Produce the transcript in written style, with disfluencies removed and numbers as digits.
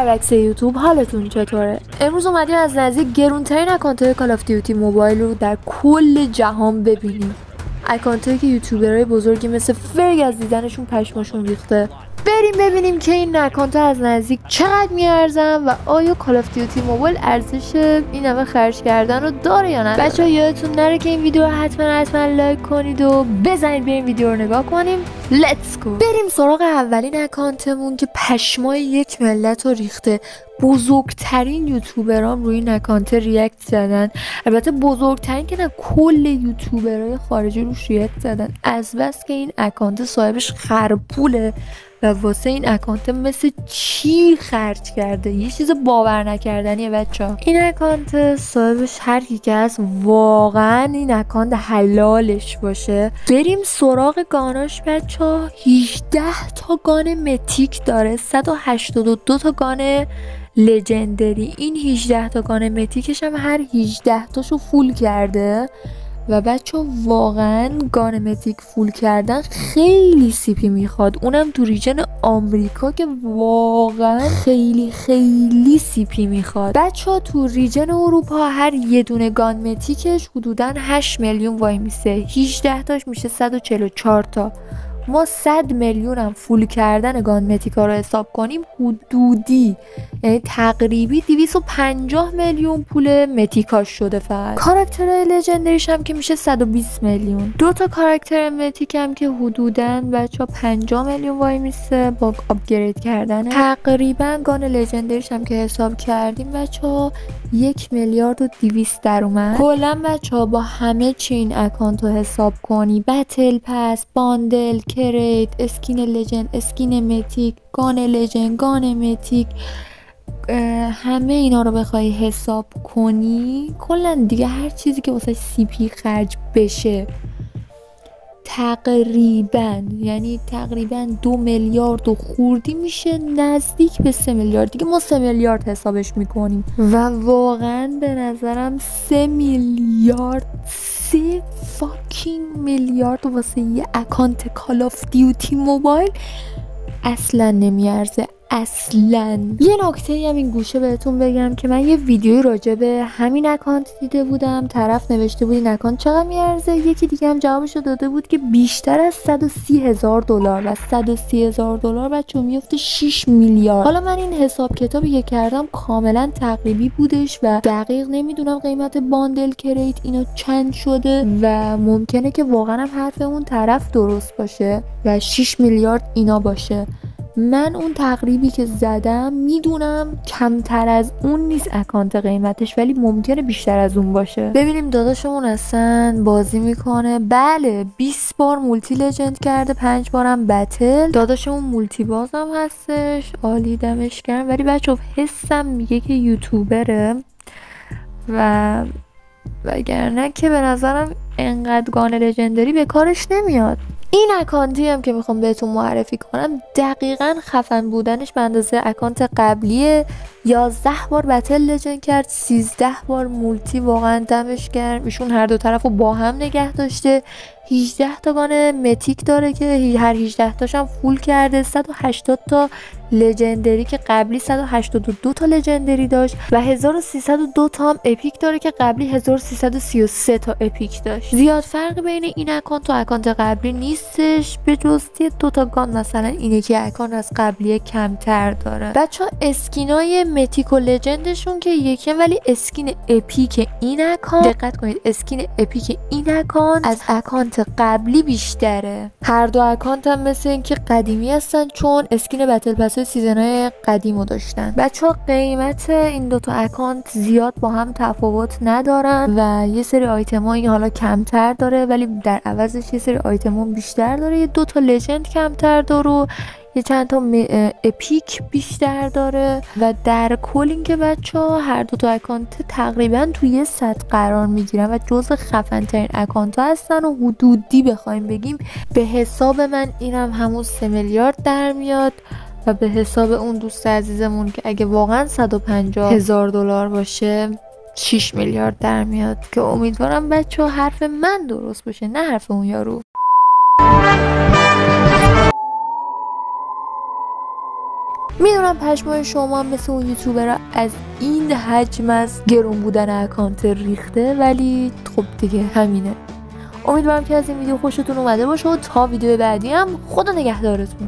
برعکس یوتیوب حالتون چطوره؟ امروز اومدیم از نزدیک گرونترین اکانت‌های کال آف دیوتی موبایل رو در کل جهان ببینیم. اکانت‌هایی که یوتیوبرهای بزرگی مثل فرگ از دیدنشون پشماشون ریخته. بریم ببینیم که این اکانت‌ها از نزدیک چقدر میارزن و آیا کال آف دیوتی موبایل ارزش این همه خرج کردن رو داره یا نه. بچه‌ها یادتون نره که این ویدیو رو حتما لایک کنید و بزنید بریم ویدیو رو نگاه کنیم. لیتس گو. بریم سراغ اولین اکانتمون که پشمای یک ملت رو ریخته. بزرگترین یوتیوبرام روی این اکانت ریاکت زدن. البته بزرگترین که نه، کل یوتیوبرهای خارجی روش ریاکت زدن، از بس که این اکانت صاحبش خرپوله و واسه این اکانت مثل چی خرج کرده. یه چیز باور نکردنیه بچه‌ها. این اکانت صاحبش هر کی که هست واقعا این اکانت حلالش باشه. بریم سراغ گاناش بچه‌ها. 18 تا گان متیک داره، 182 تا گان لژندری. این 18 تا گان متیکش هم هر 18 تاشو فول کرده و بچه واقعا گان متیک فول کردن خیلی سیپی میخواد، اونم تو ریجن آمریکا که واقعا خیلی سیپی میخواد. بچه تو ریجن اروپا هر یه دونه گان متیکش حدودا 8 میلیون وای میسه، 18 تاش میشه 144 تا. ما 100 میلیون هم فول کردن گان متیکا رو حساب کنیم حدودی، یعنی تقریبی 250 میلیون پول متیکاش شده. فقط کاراکتر لژندریش هم که میشه 120 میلیون. دو تا کاراکتر متیک هم که حدوداً بچا 50 میلیون وای میسه با آپگرید کردن. تقریبا گان لژندریش هم که حساب کردیم بچا 1 میلیارد و 200 در اومد. کلا بچا با همه چی این اکانت رو حساب کنی، بتل پس، باندل، کرید، اسکین لژند، اسکین متیک، گان لژند، گان متیک، همه اینا رو بخوای حساب کنی، کلا دیگه هر چیزی که واسه سی پی خرج بشه تقریبا 2 میلیارد و خوردی میشه، نزدیک به 3 میلیارد. دیگه ما 3 میلیارد حسابش میکنیم و واقعا به نظرم 3 فاکینگ میلیارد واسه یه اکانت کال آف دیوتی موبایل اصلا نمیارزه. اصلا. یه نکته هم این گوشه بهتون بگم که من یه ویدیوی راجع به همین اکانت دیده بودم، طرف نوشته بود این اکانت چقدر میارزه، یکی دیگه هم جوابشو داده بود که بیشتر از $130,000 و $130,000 بچه میفته 6 میلیارد. حالا من این حساب کتابی که کردم کاملا تقریبی بودش و دقیق نمیدونم قیمت باندل کریت اینا چند شده و ممکنه که واقعا هم حرف اون طرف درست باشه و 6 میلیارد اینا باشه. من اون تقریبی که زدم میدونم کمتر از اون نیست اکانت قیمتش، ولی ممکنه بیشتر از اون باشه. ببینیم داداشمون اصلا بازی میکنه. بله 20 بار مولتی لژند کرده، 5 بارم بتل. داداشمون مولتی باز هم هستش، عالی دمش گرم. ولی بچه حسم میگه که یوتیوبره و وگرنه که به نظرم انقدر گان لژندری به کارش نمیاد. این اکانتی هم که میخوام بهتون معرفی کنم دقیقاً خفن بودنش به اندازه اکانت قبلیه. 11 بار بتل لژند کرد، 13 بار مولتی، واقعا دمش گرم. ایشون هر دو طرف رو با هم نگه داشته. 18 تا گان متیک داره که هر 18 تاش هم فول کرده. 180 تا لژندری که قبلی 182 تا لژندری داشت و 1302 تا هم اپیک داره که قبلی 1333 تا اپیک داشت. زیاد فرق بین این اکانت و اکانت قبلی نیستش، به جز 2 تا گان مثلا اینه که اکانت از قبلی کمتر داره. بچه‌ها اسکینای متیک و لژندشون که یکی، ولی اسکین اپیک این اکانت، دقت کنید، اسکین اپیک این اکانت از اکانت قبلی بیشتره. هر دو اکانت هم مثل اینکه قدیمی هستن چون اسکین بتل پس سیزن‌های قدیمو داشتن. بچه‌ها قیمت این دو تا اکانت زیاد با هم تفاوت ندارن و یه سری آیتم‌ها این حالا کمتر داره ولی در عوضش یه سری آیتم‌ها بیشتر داره. یه 2 تا لژند کمتر داره و یه چند تا اپیک بیشتر داره و در کل این که بچه‌ها هر دو تا اکانت تقریبا توی یه سطح قرار میگیرن و جزو خفن ترین اکانت ها هستن و حدودی بخوایم بگیم به حساب من اینم همون 3 میلیارد در میاد و به حساب اون دوست عزیزمون که اگه واقعا $150,000 باشه 6 میلیارد در میاد که امیدوارم بچه‌ها حرف من درست باشه نه حرف اون یارو. میدونم پشمای شما مثل اون یوتیوبر از این حجم از گرون بودن اکانت ریخته، ولی خب دیگه همینه. امیدوارم که از این ویدیو خوشتون اومده باشه و تا ویدیو بعدی هم خدا نگهدارتون.